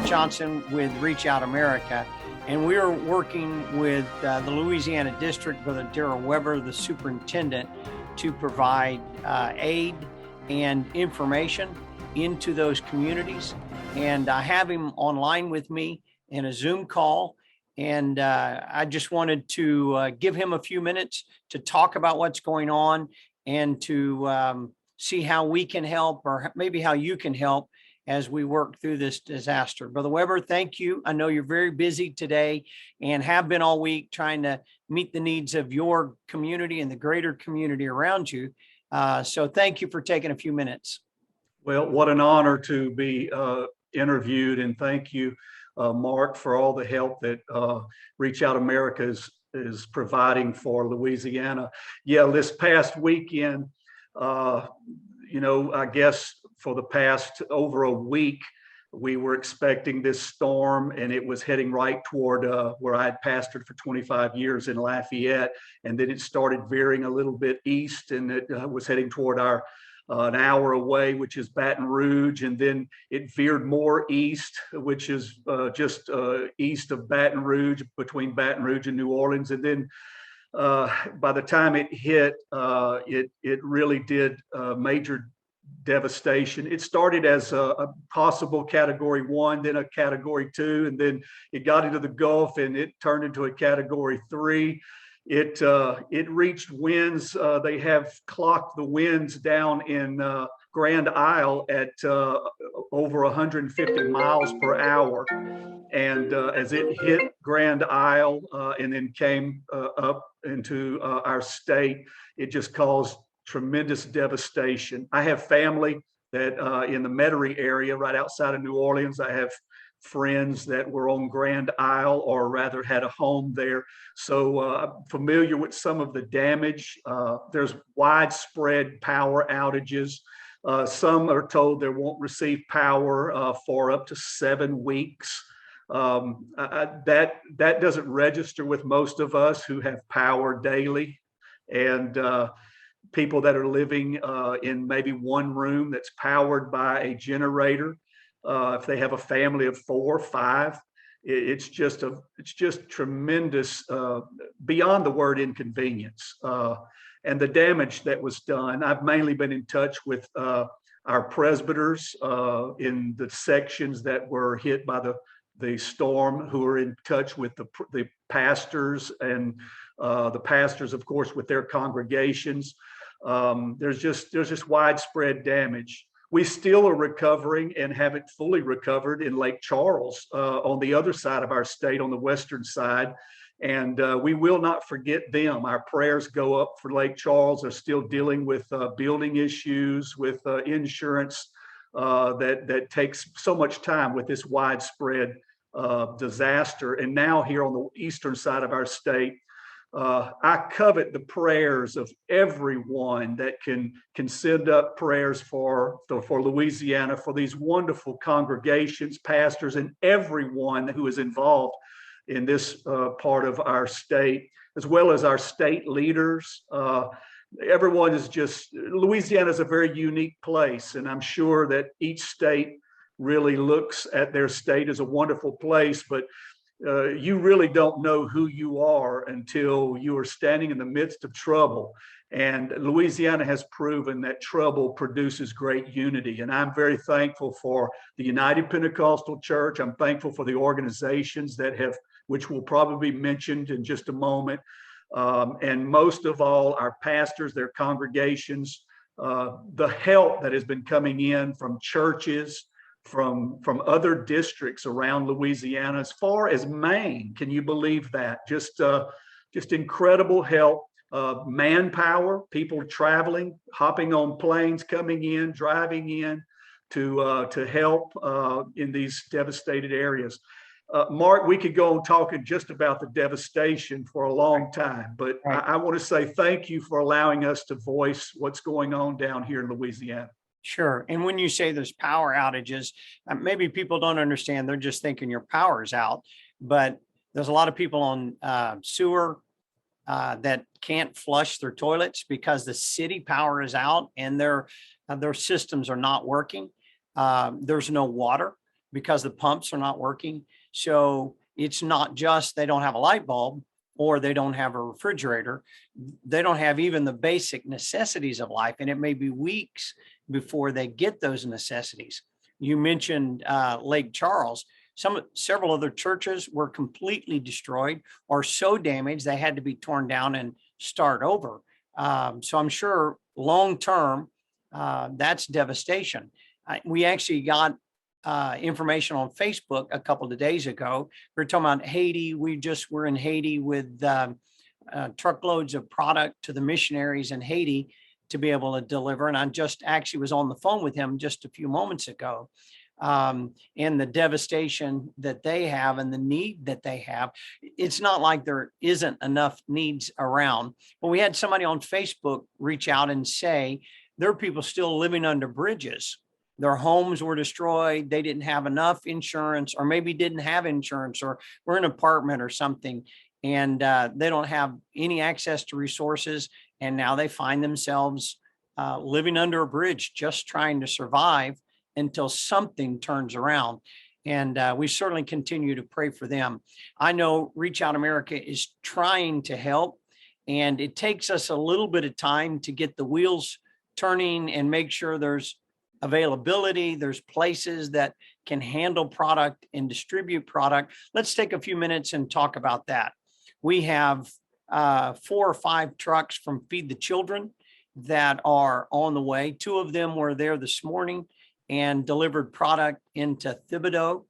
Johnson with Reach Out America, and we are working with the Louisiana District, Brother Derald Weber, the superintendent, to provide aid and information into those communities. And I have him online with me in a Zoom call. And I just wanted to give him a few minutes to talk about what's going on and to see how we can help, or maybe how you can help as we work through this disaster. Brother Weber, thank you. I know you're very busy today and have been all week trying to meet the needs of your community and the greater community around you. So thank you for taking a few minutes. Well, what an honor to be interviewed, and thank you, Mark, for all the help that Reach Out America is providing for Louisiana. Yeah, this past weekend, I guess for the past over a week, we were expecting this storm, and it was heading right toward where I had pastored for 25 years in Lafayette. And then it started veering a little bit east, and it was heading toward our an hour away, which is Baton Rouge. And then it veered more east, which is just east of Baton Rouge, between Baton Rouge and New Orleans. And then by the time it hit, it really did major devastation. It started as a possible Category 1, then a Category 2, and then it got into the Gulf and it turned into a Category 3. It reached winds. They have clocked the winds down in Grand Isle at over 150 miles per hour. And as it hit Grand Isle and then came up into our state, it just caused tremendous devastation. I have family that in the Metairie area, right outside of New Orleans. I have friends that were on Grand Isle, or rather had a home there. So I'm familiar with some of the damage. There's widespread power outages. Some are told they won't receive power for up to 7 weeks. That doesn't register with most of us who have power daily. And people that are living in maybe one room that's powered by a generator. If they have a family of 4 or 5, it's just tremendous, beyond the word inconvenience. And the damage that was done, I've mainly been in touch with our presbyters in the sections that were hit by the storm, who are in touch with the pastors, and the pastors, of course, with their congregations. There's just widespread damage. We still are recovering and haven't fully recovered in Lake Charles on the other side of our state, on the western side. And we will not forget them. Our prayers go up for Lake Charles. They're still dealing with building issues, with insurance that takes so much time with this widespread disaster. And now here on the eastern side of our state, I covet the prayers of everyone that can send up prayers for Louisiana, for these wonderful congregations, pastors, and everyone who is involved in this part of our state, as well as our state leaders. Everyone is Louisiana is a very unique place, and I'm sure that each state really looks at their state as a wonderful place, but you really don't know who you are until you are standing in the midst of trouble. And Louisiana has proven that trouble produces great unity. And I'm very thankful for the United Pentecostal Church. I'm thankful for the organizations which will probably be mentioned in just a moment. And most of all, our pastors, their congregations, the help that has been coming in from churches, from other districts around Louisiana, as far as Maine. Can you believe that? Just incredible help. Manpower, people traveling, hopping on planes, coming in, driving in to help in these devastated areas. Mark, we could go on talking just about the devastation for a long time, but I want to say thank you for allowing us to voice what's going on down here in Louisiana. Sure. And when you say there's power outages, maybe people don't understand. They're just thinking your power is out. But there's a lot of people on sewer that can't flush their toilets because the city power is out and their systems are not working. There's no water. because the pumps are not working. So it's not just they don't have a light bulb or they don't have a refrigerator. They don't have even the basic necessities of life. And it may be weeks before they get those necessities. You mentioned Lake Charles. Several other churches were completely destroyed or so damaged they had to be torn down and start over. So I'm sure long term, that's devastation. We actually got information on Facebook a couple of days ago. We were talking about Haiti. We just were in Haiti with truckloads of product to the missionaries in Haiti to be able to deliver. And I just actually was on the phone with him just a few moments ago. And the devastation that they have and the need that they have. It's not like there isn't enough needs around. But we had somebody on Facebook reach out and say, there are people still living under bridges. Their homes were destroyed. They didn't have enough insurance, or maybe didn't have insurance, or were in an apartment or something. And they don't have any access to resources. And now they find themselves living under a bridge, just trying to survive until something turns around. And we certainly continue to pray for them. I know Reach Out America is trying to help, and it takes us a little bit of time to get the wheels turning and make sure there's availability, there's places that can handle product and distribute product. Let's take a few minutes and talk about that. We have 4 or 5 trucks from Feed the Children that are on the way. 2 of them were there this morning and delivered product into Thibodaux.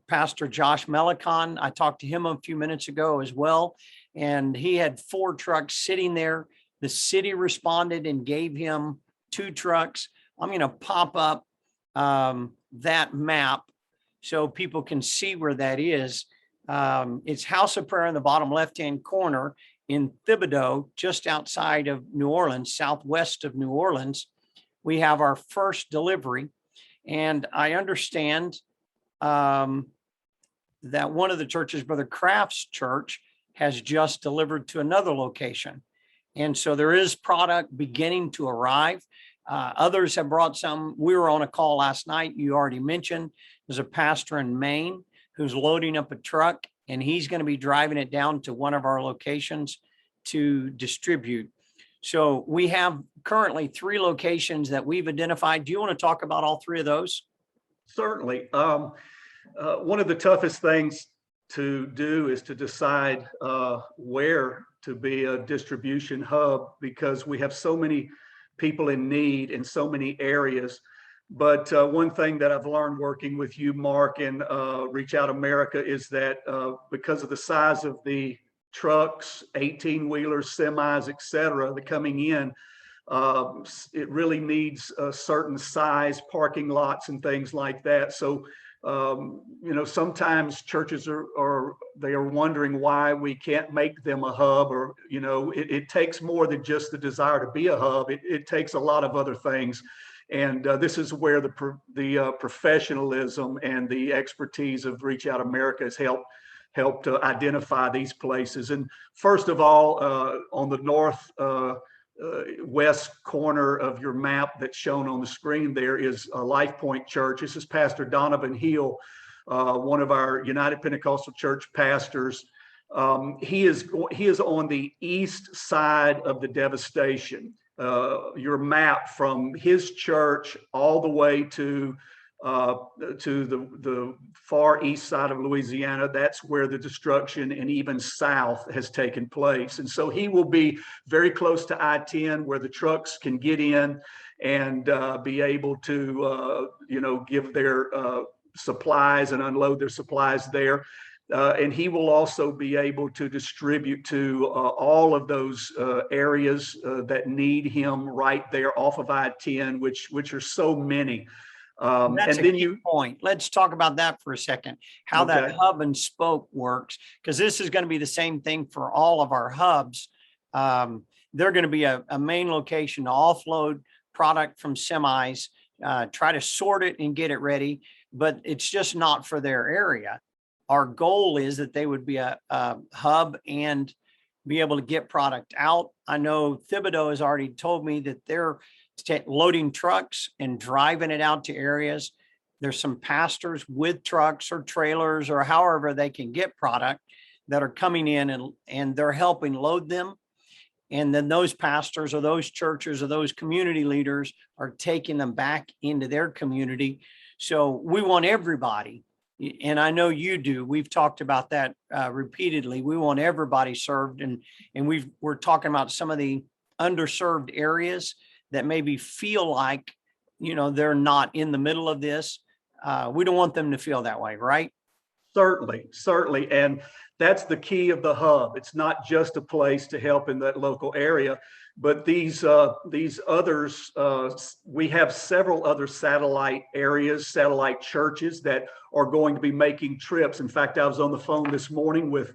Pastor Josh Melicon, I talked to him a few minutes ago as well, and he had 4 trucks sitting there. The city responded and gave him 2 trucks. I'm going to pop up that map so people can see where that is. It's House of Prayer in the bottom left-hand corner in Thibodaux, just outside of New Orleans, southwest of New Orleans. We have our first delivery. And I understand that one of the churches, Brother Kraft's church, has just delivered to another location. And so there is product beginning to arrive. Others have brought some. We were on a call last night. You already mentioned there's a pastor in Maine who's loading up a truck, and he's going to be driving it down to one of our locations to distribute. So we have currently 3 locations that we've identified. Do you want to talk about all 3 of those? Certainly. One of the toughest things to do is to decide where to be a distribution hub, because we have so many people in need in so many areas. But one thing that I've learned working with you, Mark, and Reach Out America is that because of the size of the trucks, 18-wheelers, semis, et cetera, that coming in, it really needs a certain size parking lots and things like that. So, sometimes churches are wondering why we can't make them a hub, or, it takes more than just the desire to be a hub. It takes a lot of other things. And this is where the professionalism and the expertise of Reach Out America has helped to identify these places. And first of all, on the north west corner of your map that's shown on the screen, there is a Life Point Church. This is Pastor Donovan Hill, one of our United Pentecostal Church pastors. He is on the east side of the devastation. Your map from his church all the way to the far east side of Louisiana, that's where the destruction and even south has taken place. And so he will be very close to I-10, where the trucks can get in and be able to, give their supplies and unload their supplies there. And he will also be able to distribute to all of those areas that need him right there off of I-10, which are so many. That's and a key point. Let's talk about that for a second, how that hub and spoke works, because this is going to be the same thing for all of our hubs. They're going to be a main location to offload product from semis, try to sort it and get it ready, but it's just not for their area. Our goal is that they would be a hub and be able to get product out. I know Thibodaux has already told me that they're loading trucks and driving it out to areas. There's some pastors with trucks or trailers or however they can get product that are coming in and they're helping load them. And then those pastors or those churches or those community leaders are taking them back into their community. So we want everybody, and I know you do. We've talked about that repeatedly. We want everybody served, and we're talking about some of the underserved areas that maybe feel like, they're not in the middle of this. We don't want them to feel that way, right? Certainly, certainly. And that's the key of the hub. It's not just a place to help in that local area, but these others, we have several other satellite areas, satellite churches that are going to be making trips. In fact, I was on the phone this morning with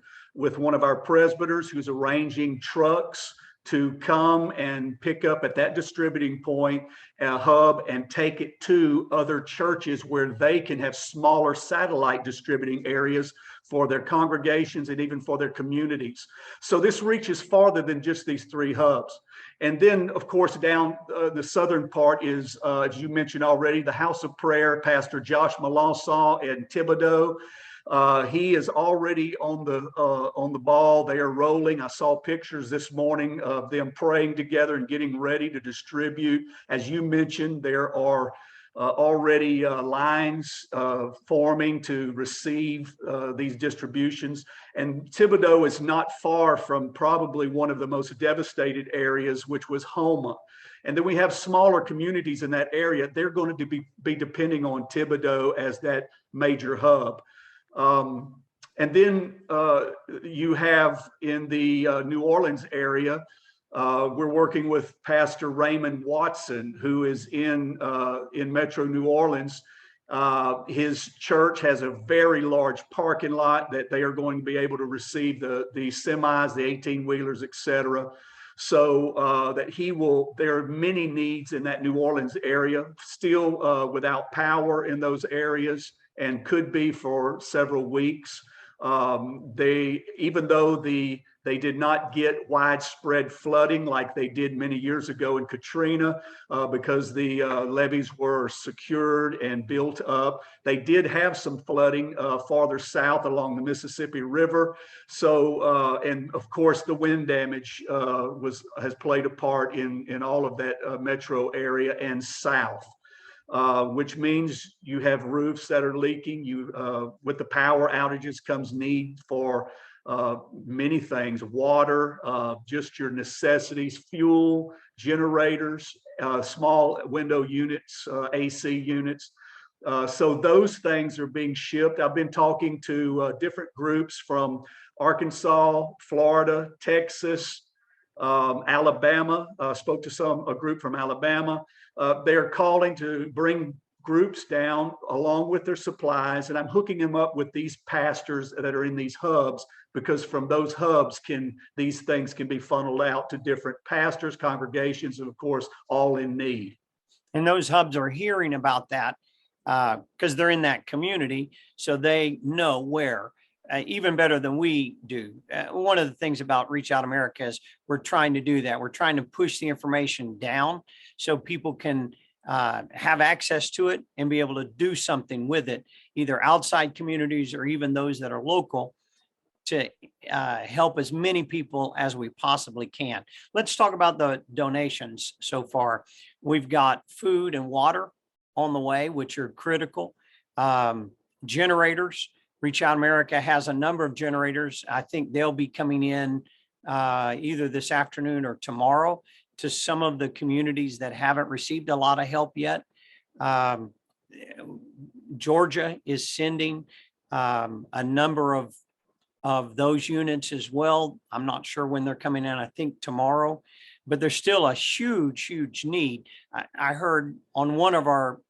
one of our presbyters who's arranging trucks to come and pick up at that distributing point, a hub, and take it to other churches where they can have smaller satellite distributing areas for their congregations and even for their communities. So this reaches farther than just these 3 hubs. And then, of course, down the southern part is, as you mentioned already, the House of Prayer, Pastor Josh Melanson in Thibodaux. He is already on the ball. They are rolling. I saw pictures this morning of them praying together and getting ready to distribute. As you mentioned, there are already lines forming to receive these distributions. And Thibodaux is not far from probably one of the most devastated areas, which was Homa. And then we have smaller communities in that area. They're going to be depending on Thibodaux as that major hub. And then you have in the New Orleans area, we're working with Pastor Raymond Watson, who is in Metro New Orleans. His church has a very large parking lot that they are going to be able to receive the semis, the 18-wheelers, et cetera. So there are many needs in that New Orleans area, still without power in those areas, and could be for several weeks. Even though they did not get widespread flooding like they did many years ago in Katrina, because the levees were secured and built up, they did have some flooding farther south along the Mississippi River. So, and of course, the wind damage has played a part in all of that metro area and south. Which means you have roofs that are leaking. With the power outages comes need for many things: water, just your necessities, fuel, generators, small window units, AC units. So those things are being shipped. I've been talking to different groups from Arkansas, Florida, Texas, Alabama. Spoke to a group from Alabama. They're calling to bring groups down along with their supplies, and I'm hooking them up with these pastors that are in these hubs, because from those hubs these things can be funneled out to different pastors, congregations, and of course, all in need. And those hubs are hearing about that because they're in that community, so they know where. Even better than we do. One of the things about Reach Out America is we're trying to do that. We're trying to push the information down so people can have access to it and be able to do something with it, either outside communities or even those that are local, to help as many people as we possibly can. Let's talk about the donations so far. We've got food and water on the way, which are critical. Generators. Reach Out America has a number of generators. I think they'll be coming in either this afternoon or tomorrow to some of the communities that haven't received a lot of help yet. Georgia is sending a number of those units as well. I'm not sure when they're coming in. I think tomorrow, but there's still a huge, huge need. I heard on one of our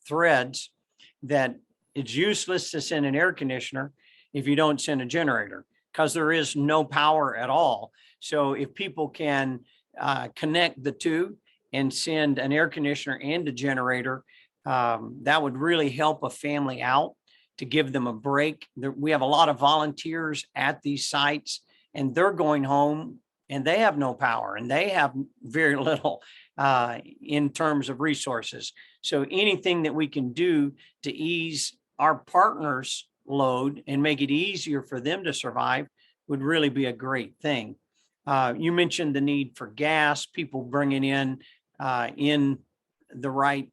threads that it's useless to send an air conditioner if you don't send a generator, because there is no power at all. So if people can connect the two and send an air conditioner and a generator, that would really help a family out, to give them a break. We have a lot of volunteers at these sites, and they're going home and they have no power and they have very little. in terms of resources. So anything that we can do to ease our partners' load and make it easier for them to survive would really be a great thing. You mentioned the need for gas, people bringing in the right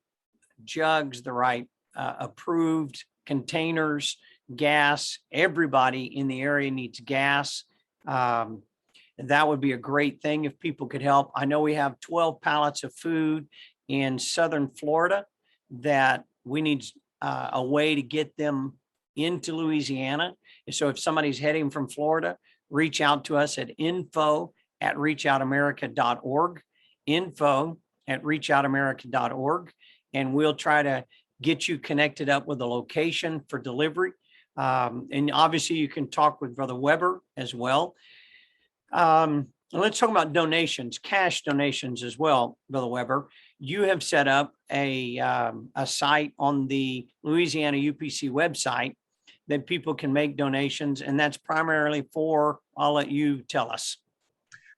jugs, the right approved containers, gas. Everybody in the area needs gas. That would be a great thing if people could help. I know we have 12 pallets of food in Southern Florida that we need a way to get them into Louisiana. And so if somebody's heading from Florida, reach out to us at info@reachoutamerica.org, info@reachoutamerica.org, and we'll try to get you connected up with a location for delivery. And obviously you can talk with Brother Weber as well. Let's talk about donations, cash donations as well, Brother Weber. You have set up a site on the Louisiana UPC website that people can make donations, and that's primarily for, I'll let you tell us.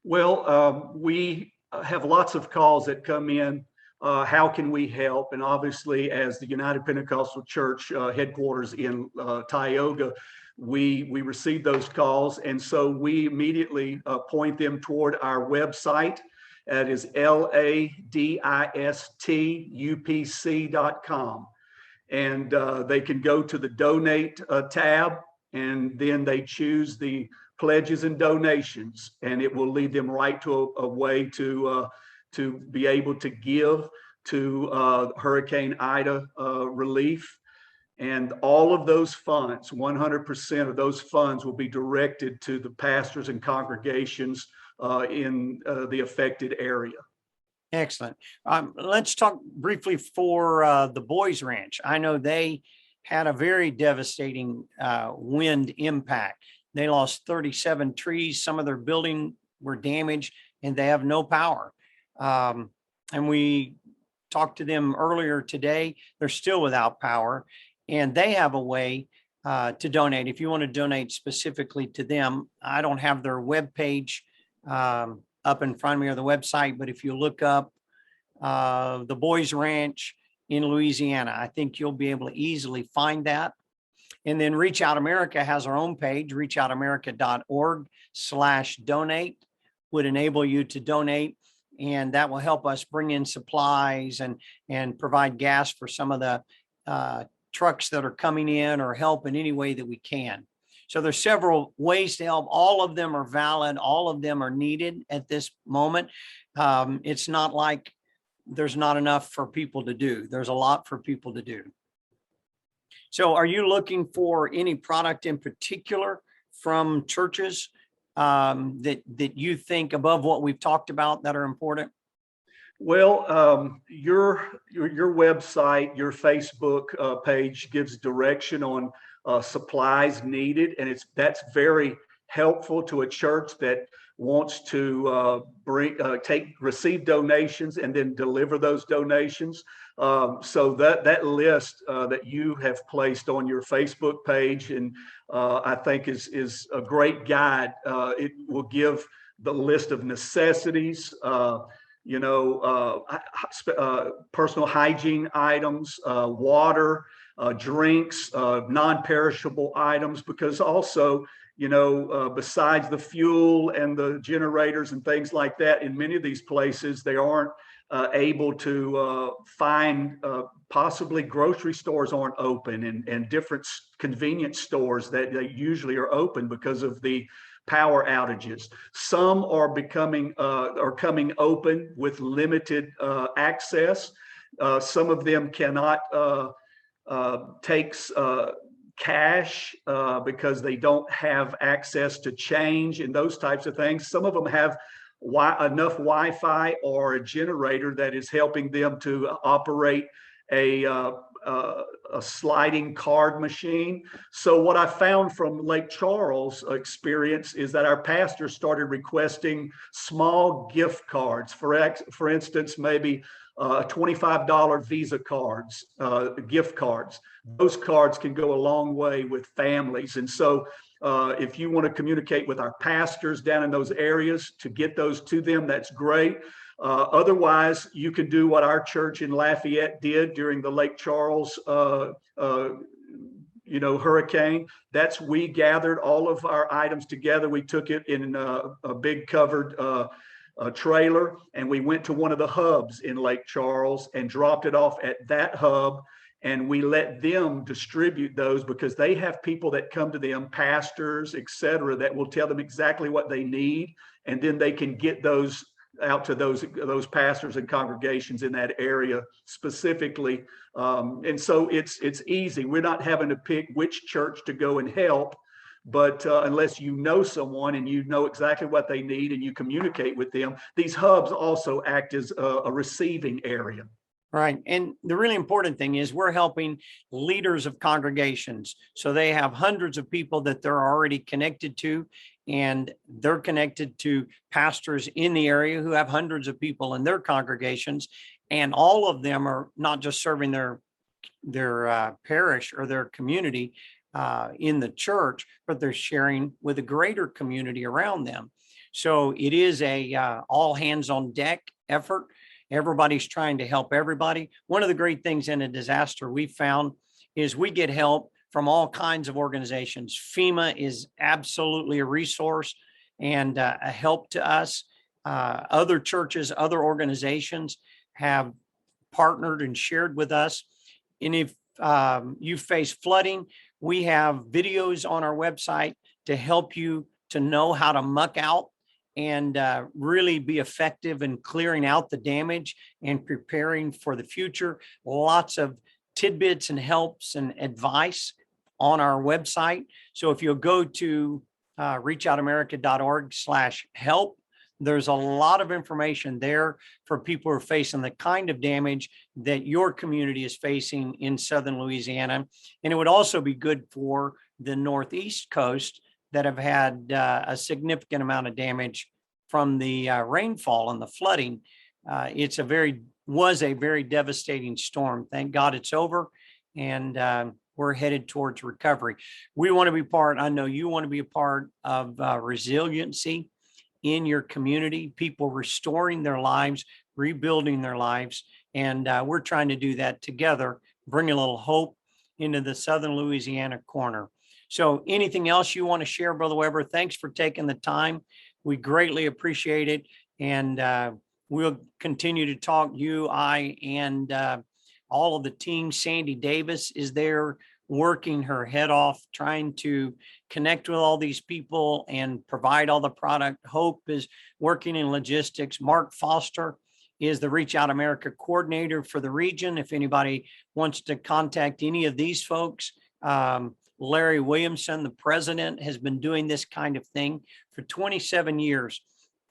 Well, we have lots of calls that come in. How can we help? And obviously, as the United Pentecostal Church headquarters in Tioga, we receive those calls. And so we immediately point them toward our website. That is LADISTUPC.com. And they can go to the donate tab, and then they choose the pledges and donations, and it will lead them right to a way to be able to give to Hurricane Ida relief. And all of those funds, 100% of those funds, will be directed to the pastors and congregations in the affected area. Excellent. Let's talk briefly for the Boys Ranch. I know they had a very devastating wind impact. They lost 37 trees. Some of their building were damaged, and they have no power. And we talked to them earlier today. They're still without power, and they have a way to donate. If you want to donate specifically to them, I don't have their webpage up in front of me or the website, but if you look up the Boys Ranch in Louisiana, I think you'll be able to easily find that. And then Reach Out America has our own page, reachoutamerica.org/donate would enable you to donate. And that will help us bring in supplies and provide gas for some of the trucks that are coming in, or help in any way that we can. So there's several ways to help. All of them are valid. All of them are needed at this moment. It's not like there's not enough for people to do. There's a lot for people to do. So are you looking for any product in particular from churches that you think, above what we've talked about, that are important? Well, your website, your Facebook page gives direction on supplies needed, and that's very helpful to a church that wants to receive donations and then deliver those donations. So that list that you have placed on your Facebook page, and I think is a great guide. It will give the list of necessities, personal hygiene items, water, drinks, non-perishable items, because also, besides the fuel and the generators and things like that, in many of these places, they aren't able to find, possibly grocery stores aren't open, and different convenience stores that they usually are open because of the power outages. Some are coming open with limited access. Some of them cannot take cash because they don't have access to change and those types of things. Some of them have enough Wi-Fi or a generator that is helping them to operate a sliding card machine. So what I found from Lake Charles experience is that our pastors started requesting small gift cards. For instance, maybe $25 Visa cards, gift cards. Those cards can go a long way with families. And so if you want to communicate with our pastors down in those areas to get those to them, that's great. Otherwise, you can do what our church in Lafayette did during the Lake Charles hurricane. We gathered all of our items together. We took it in a big covered trailer, and we went to one of the hubs in Lake Charles and dropped it off at that hub. And we let them distribute those because they have people that come to them, pastors, et cetera, that will tell them exactly what they need. And then they can get those out to those pastors and congregations in that area specifically. And so it's easy. We're not having to pick which church to go and help, but unless you know someone and you know exactly what they need and you communicate with them, these hubs also act as a receiving area. Right. And the really important thing is we're helping leaders of congregations. So they have hundreds of people that they're already connected to, and they're connected to pastors in the area who have hundreds of people in their congregations. And all of them are not just serving their parish or their community in the church, but they're sharing with a greater community around them. So it is a all hands on deck effort. Everybody's trying to help everybody. One of the great things in a disaster we found is we get help from all kinds of organizations. FEMA is absolutely a resource and a help to us. Other churches, other organizations have partnered and shared with us. And if you face flooding, we have videos on our website to help you to know how to muck out and really be effective in clearing out the damage and preparing for the future. Lots of tidbits and helps and advice on our website. So if you'll go to reachoutamerica.org/help, there's a lot of information there for people who are facing the kind of damage that your community is facing in Southern Louisiana. And it would also be good for the Northeast coast that have had a significant amount of damage from the rainfall and the flooding. It was a very devastating storm. Thank God it's over, and we're headed towards recovery. We want to be I know you want to be a part of resiliency in your community, people restoring their lives, rebuilding their lives. And we're trying to do that together, bring a little hope into the Southern Louisiana corner. So anything else you want to share, Brother Weber? Thanks for taking the time. We greatly appreciate it. And we'll continue to talk, you, I, and all of the team. Sandy Davis is there working her head off, trying to connect with all these people and provide all the product. Hope is working in logistics. Mark Foster is the Reach Out America coordinator for the region. If anybody wants to contact any of these folks, Larry Williamson, the president, has been doing this kind of thing for 27 years.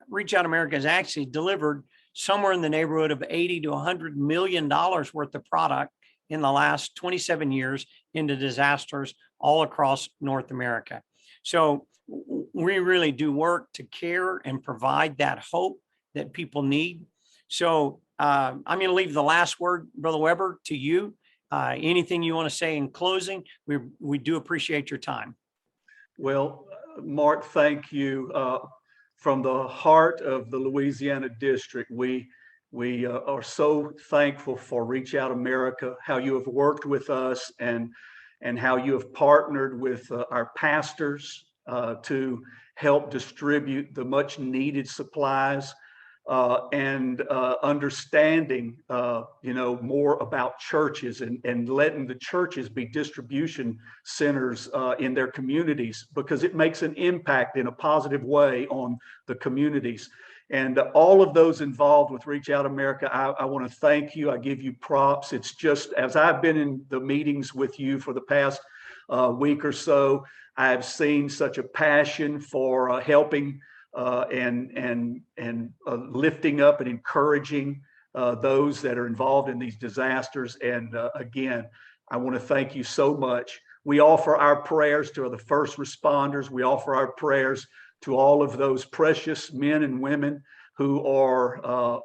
Reach Out America has actually delivered somewhere in the neighborhood of $80 to $100 million worth of product in the last 27 years into disasters all across North America. So we really do work to care and provide that hope that people need. So I'm going to leave the last word, Brother Weber, to you. Anything you want to say in closing? We do appreciate your time. Well, Mark, thank you. From the heart of the Louisiana district, we are so thankful for Reach Out America, how you have worked with us and how you have partnered with our pastors to help distribute the much needed supplies and understanding, more about churches and letting the churches be distribution centers in their communities, because it makes an impact in a positive way on the communities. And all of those involved with Reach Out America, I want to thank you. I give you props. It's just, as I've been in the meetings with you for the past week or so, I've seen such a passion for helping and lifting up and encouraging those that are involved in these disasters. And again, I want to thank you so much. We offer our prayers to the first responders. We offer our prayers to all of those precious men and women who are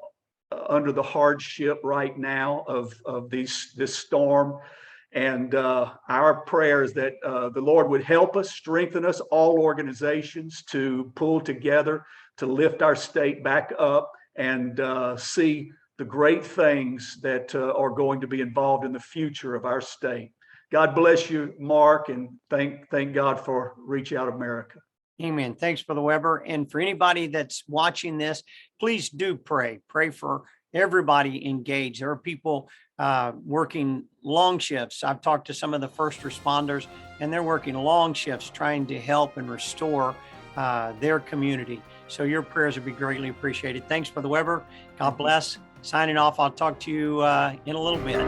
under the hardship right now of this storm. And our prayer is that the Lord would help us, strengthen us, all organizations, to pull together to lift our state back up and see the great things that are going to be involved in the future of our state. God bless you, Mark, and thank God for Reach Out America. Amen. Thanks, Brother Weber. And for anybody that's watching this, please do pray. Pray for everybody engaged. There are people working long shifts. I've talked to some of the first responders, and they're working long shifts trying to help and restore their community. So your prayers would be greatly appreciated. Thanks, Brother Weber. God bless. Signing off. I'll talk to you in a little bit.